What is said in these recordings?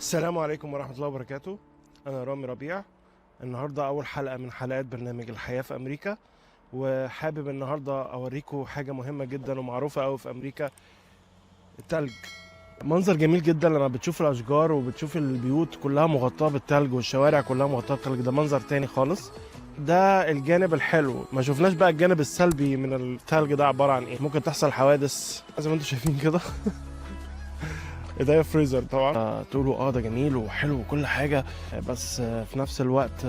السلام عليكم ورحمة الله وبركاته. أنا رامي ربيع. النهاردة أول حلقة من حلقات برنامج الحياة في أمريكا، وحابب النهاردة أوريكم حاجة مهمة جدا ومعروفة أوي في أمريكا: التلج. منظر جميل جدا لما بتشوف الأشجار وبتشوف البيوت كلها مغطاة بالتلج والشوارع كلها مغطاة بالتلج. ده منظر تاني خالص. ده الجانب الحلو. ما شفناش بقى الجانب السلبي من التلج. ده عبارة عن إيه؟ ممكن تحصل حوادث زي ما انتم شايفين كده. ايديا فريزر طبعا. تقولوا ده جميل وحلو وكل حاجه، بس في نفس الوقت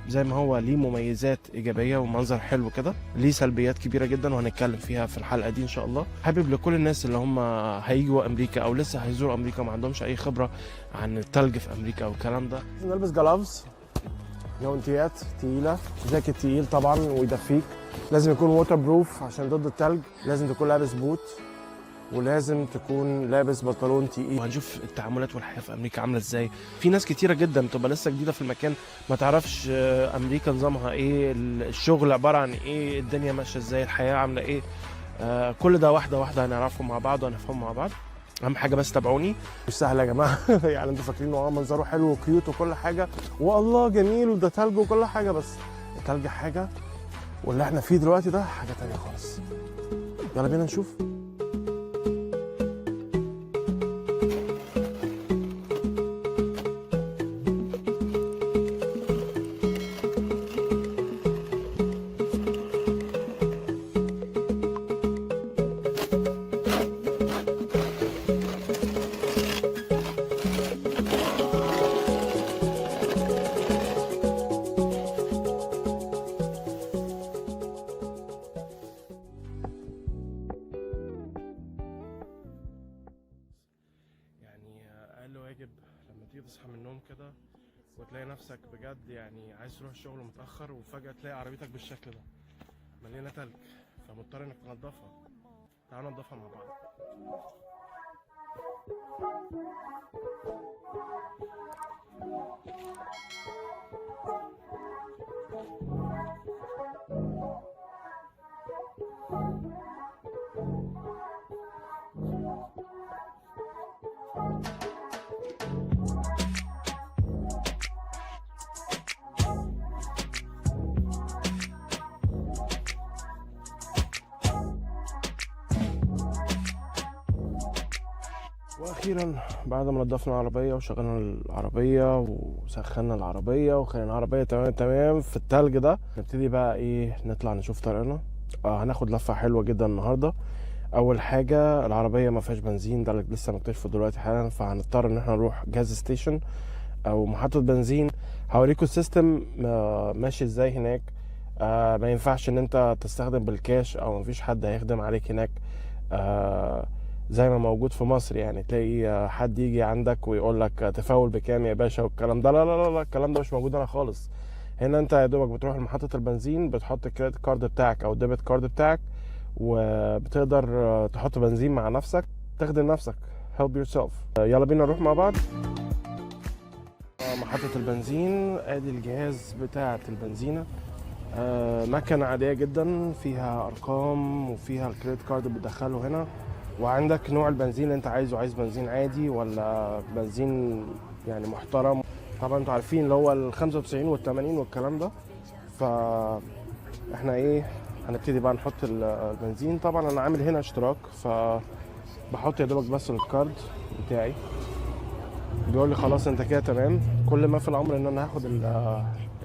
زي ما هو ليه مميزات ايجابيه ومنظر حلو كده، ليه سلبيات كبيره جدا وهنتكلم فيها في الحلقه دي ان شاء الله. حابب لكل الناس اللي هم هيجوا امريكا او لسه هيزوروا امريكا ما عندهمش اي خبره عن التلج في امريكا والكلام ده، نلبس جلافز، جوانتيات تقيله، جاكيت تقيل طبعا ويدفيك، لازم يكون ووتر بروف عشان ضد التلج، لازم تكون لابس بوت، ولازم تكون لابس بنطلون تقيل. وهنشوف التعاملات والحياه في امريكا عامله ازاي. في ناس كتيره جدا بتبقى لسه جديده في المكان، ما تعرفش امريكا نظامها ايه، الشغل عباره عن ايه، الدنيا ماشيه ازاي، الحياه عامله ايه. كل ده واحده واحده هنعرفه مع بعض وهنفهمه مع بعض. اهم حاجه بس تابعوني. مش سهله يا جماعه. يعني انتوا فاكرين منظره حلو وكيوت وكل حاجه والله جميل وده تلج وكل حاجه، بس التلج حاجه واللي احنا فيه دلوقتي ده حاجه تانية خالص. يلا بينا نشوف. اقل واجب لما تيجي تصحى من النوم كده وتلاقي نفسك بجد يعني عايز تروح الشغل متاخر، وفجاه تلاقي عربيتك بالشكل ده مليانه تلج، فمضطر انك تنضفها. تعال ننضفها مع بعض. واخيرا بعد ما نضفنا العربيه وشغلنا العربيه وسخنا العربيه وخلينا العربيه تمام تمام في التلج ده، نبتدي بقى ايه، نطلع نشوف طريقنا. هناخد لفه حلوه جدا النهارده. اول حاجه العربيه ما فيهاش بنزين، ده اللي لسه مكتشفه دلوقتي حالا، فهنضطر ان احنا نروح جاز ستيشن او محطه بنزين. هوريكم السيستم ماشي ازاي هناك. ما ينفعش ان انت تستخدم بالكاش او مفيش حد هيخدم عليك هناك زي ما موجود في مصر. يعني تلاقي حد يجي عندك ويقول لك تفاول بكام يا باشا والكلام ده. لا لا لا لا، الكلام ده مش موجود هنا خالص. هنا انت يا دوبك بتروح لمحطه البنزين، بتحط الكريدت كارد بتاعك او الديبت كارد بتاعك، وبتقدر تحط بنزين مع نفسك، تخدم نفسك. help yourself. يلا بينا نروح مع بعض محطة البنزين. ادي الجهاز بتاعة البنزينة. مكنة عادية جدا فيها ارقام وفيها الكريدت كارد بتدخله هنا، وعندك نوع البنزين اللي انت عايزه، عايز بنزين عادي ولا بنزين يعني محترم. طبعا انتوا عارفين اللي هو ال 95 وال 80 والكلام ده. فاحنا ايه، هنبتدي بقى نحط البنزين. طبعا انا عامل هنا اشتراك، فبحط يا دوبك بس الكارد بتاعي، بيقول لي خلاص انت كده تمام. كل ما في الامر ان انا هاخد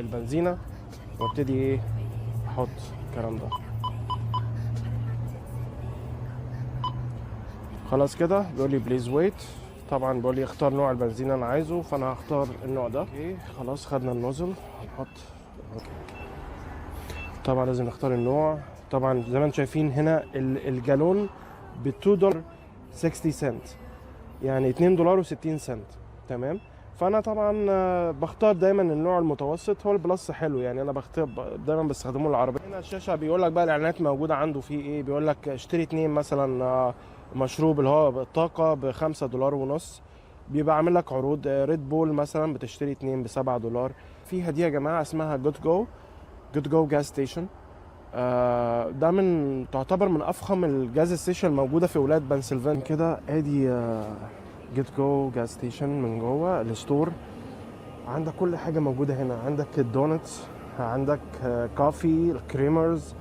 البنزينه وابتدي ايه، احط الكلام ده. خلاص كده بيقول لي بليز ويت. طبعا بيقول لي اختار نوع البنزين انا عايزه، فانا هختار النوع ده. اوكي خلاص خدنا النوزل، هنحط. طبعا لازم نختار النوع. طبعا زي ما انتم شايفين هنا الجالون ب 2 دولار 60 سنت، يعني 2 دولار و60 سنت. تمام. فانا طبعا بختار دايما النوع المتوسط، هو البلس حلو يعني، انا بختار دايما بستخدمه العربيه. هنا الشاشه بيقول لك بقى الاعلانات موجوده عنده فيه ايه، بيقول لك اشتري 2 مثلا مشروب اللي هو الطاقه ب5 دولار ونص، بيبقى عامل لك عروض. ريد بول مثلا بتشتري 2 ب7 دولار. في هديه يا جماعه اسمها جود جو جاز ستيشن. ده تعتبر من افخم الجاز ستيشن الموجوده في ولايه بنسلفانيا كده. ادي جيت جو جاز ستيشن من جوه الستور. عندك كل حاجه موجوده هنا، عندك الدونتس، عندك كافي، الكريمرز،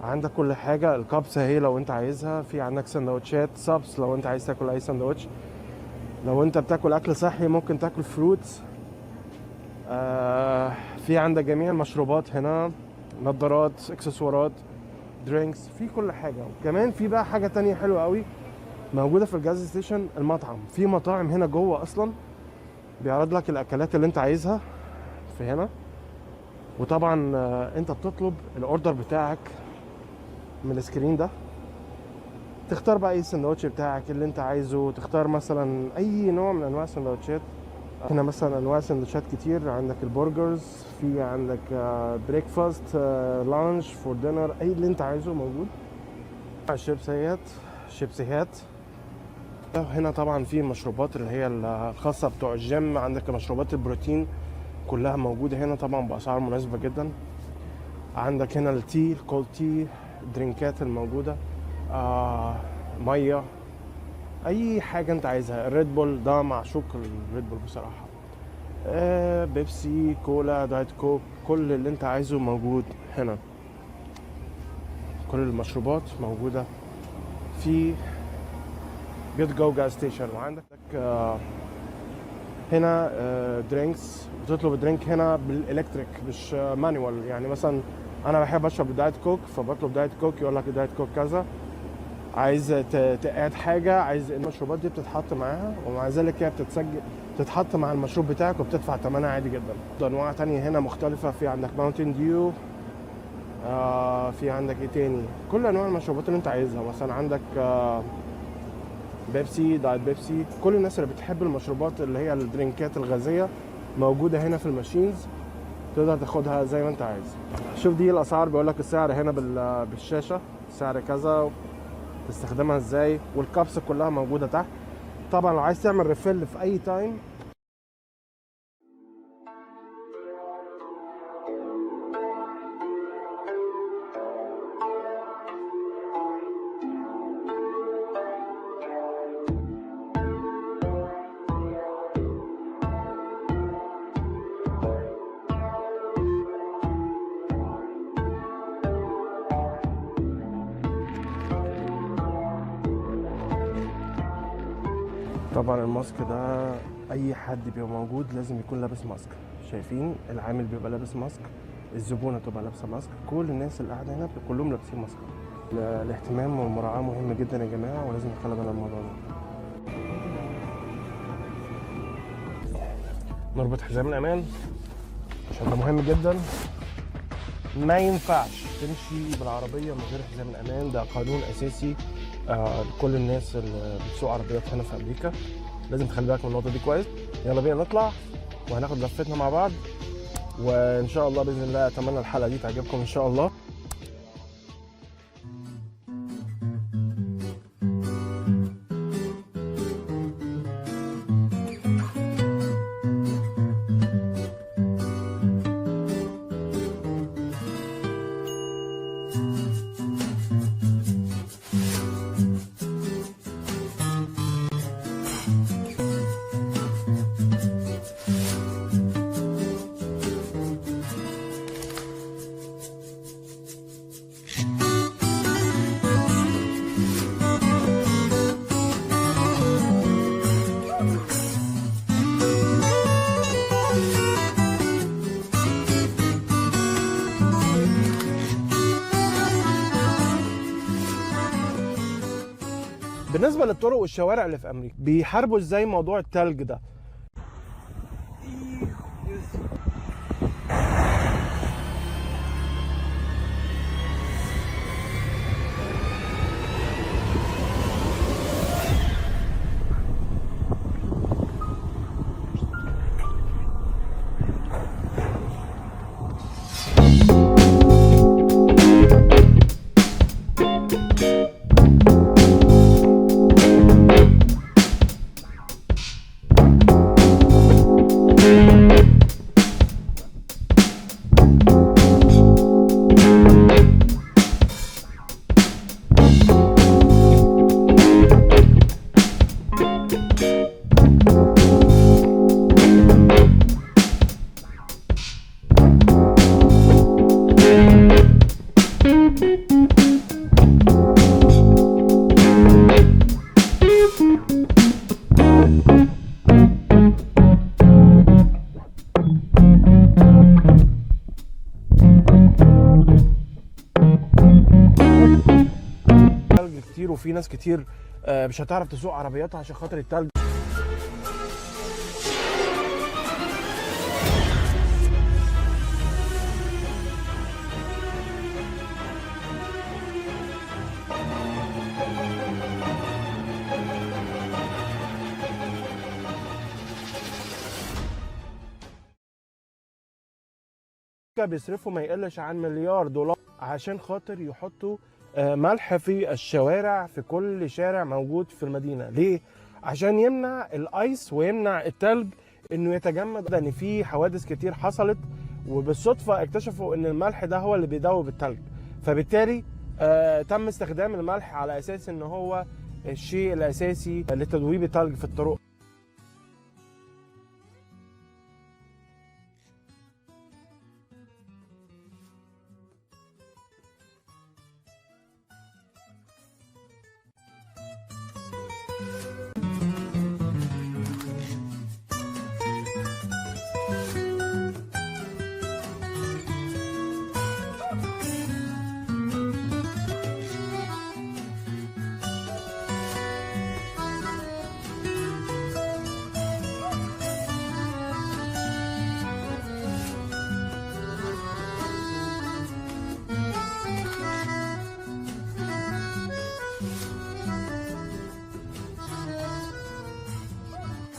عندك كل حاجه. الكابس اهي لو انت عايزها. في عندك سندوتشات سابس لو انت عايز تاكل اي سندوتش. لو انت بتاكل اكل صحي ممكن تاكل فروتس. في عندك جميع المشروبات هنا، نظارات، اكسسوارات، درينكس، في كل حاجه. وكمان في بقى حاجه تانية حلوه قوي موجوده في الجاز ستيشن، المطعم. في مطاعم هنا جوه اصلا بيعرض لك الاكلات اللي انت عايزها في هنا. وطبعا انت بتطلب الاوردر بتاعك من السكرين ده، تختار بقى اي سندوتش بتاعك اللي انت عايزه، تختار مثلا اي نوع من انواع السندوتشات. هنا مثلا انواع سندوتشات كتير، عندك البرجرز، في عندك بريكفاست، لانش، فور دينر، اي اللي انت عايزه موجود. شيبسيهات. هنا طبعا في مشروبات اللي هي الخاصة بتوع الجيم، عندك مشروبات البروتين كلها موجودة هنا طبعا بأسعار مناسبة جدا. عندك هنا التي، الكولد تي، الدرينكات الموجودة، مية، اي حاجة انت عايزها. الريد بول ده معشوق الريد بول بصراحة. بيبسي، كولا، دايت كوك، كل اللي انت عايزه موجود هنا. كل المشروبات موجودة في جيت جو جاز ستيشن. وعندك هنا درينكس، بتطلب الدرينك هنا بالالكتريك مش مانيوال. يعني مثلا انا بحب اشرب دايت كوك فبطلب دايت كوك، يقول لك دايت كوك كذا. عايز تقعد حاجه، عايز المشروبات دي بتتحط معاها، ومع ذلك هي بتتسجل تتحط مع المشروب بتاعك وبتدفع ثمنها عادي جدا. انواع تانية هنا مختلفه، في عندك ماونتن ديو، في عندك ايه تاني، كل انواع المشروبات اللي انت عايزها. مثلا عندك بيبسي، دايت بيبسي. كل الناس اللي بتحب المشروبات اللي هي الدرينكات الغازيه موجوده هنا في الماشينز، تقدر تاخدها زي ما انت عايز. شوف دي الاسعار، بيقول لك السعر هنا بالشاشه، سعر كذا، تستخدمها ازاي، والكابس كلها موجوده تحت. طبعا لو عايز تعمل ريفيل في اي تايم طبعا الماسك ده اي حد بيبقى موجود لازم يكون لابس ماسك. شايفين العامل بيبقى لابس ماسك، الزبونه تبقى لابسه ماسك، كل الناس اللي قاعده هنا كلهم لابسين ماسك. الاهتمام والمراعاه مهم جدا يا جماعه، ولازم نخلي بالنا من الموضوع ده. نربط حزام الامان عشان ده مهم جدا. ما ينفعش تمشي بالعربيه من غير حزام الامان، ده قانون اساسي لكل الناس اللي بتسوق عربيات هنا في امريكا. لازم تخلي بالك من النقطه دي كويس. يلا بينا نطلع وهناخد لفتنا مع بعض، وان شاء الله باذن الله اتمنى الحلقه دي تعجبكم ان شاء الله. بالنسبه للطرق والشوارع اللي في امريكا، بيحاربوا ازاي موضوع التلج ده؟ كتير، وفي ناس كتير مش هتعرف تسوق عربياتها عشان خاطر التلج. بيصرفوا ما يقلش عن $1,000,000,000 عشان خاطر يحطوا ملح في الشوارع، في كل شارع موجود في المدينة. ليه؟ عشان يمنع الايس ويمنع التلج انه يتجمد، ان في حوادث كتير حصلت وبالصدفة اكتشفوا ان الملح ده هو اللي بيدوب التلج، فبالتالي تم استخدام الملح على اساس ان هو الشيء الاساسي لتدويب التلج في الطرق.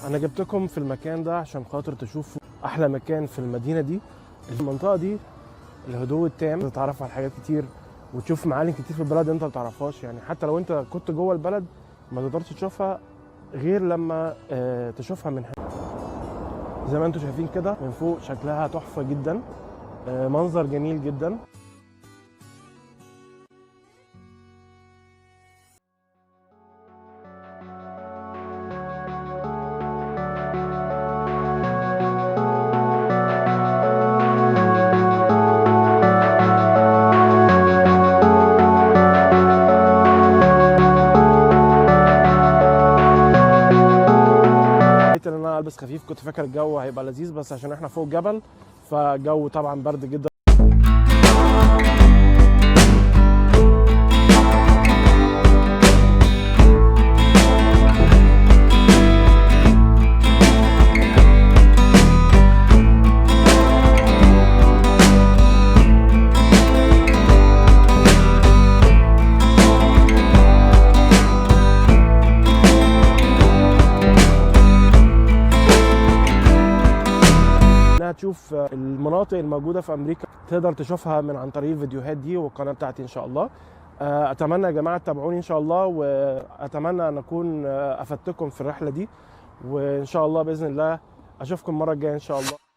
انا جبتكم في المكان ده عشان خاطر تشوفوا احلى مكان في المدينه دي. المنطقه دي الهدوء التام، تتعرف على حاجات كتير وتشوف معالم كتير في البلد انت ما تعرفهاش. يعني حتى لو انت كنت جوه البلد ما تقدرش تشوفها غير لما تشوفها من هنا. زي ما انتم شايفين كده من فوق شكلها تحفه جدا، منظر جميل جدا. ان انا البس خفيف، كنت فاكر الجو هيبقى لذيذ بس عشان احنا فوق جبل فالجو طبعا برد جدا. تشوف المناطق الموجودة في أمريكا تقدر تشوفها من عن طريق الفيديوهات دي والقناة بتاعتي إن شاء الله. أتمنى يا جماعة تتابعوني إن شاء الله، وأتمنى أن أكون أفدتكم في الرحلة دي، وإن شاء الله بإذن الله أشوفكم المرة الجاية إن شاء الله.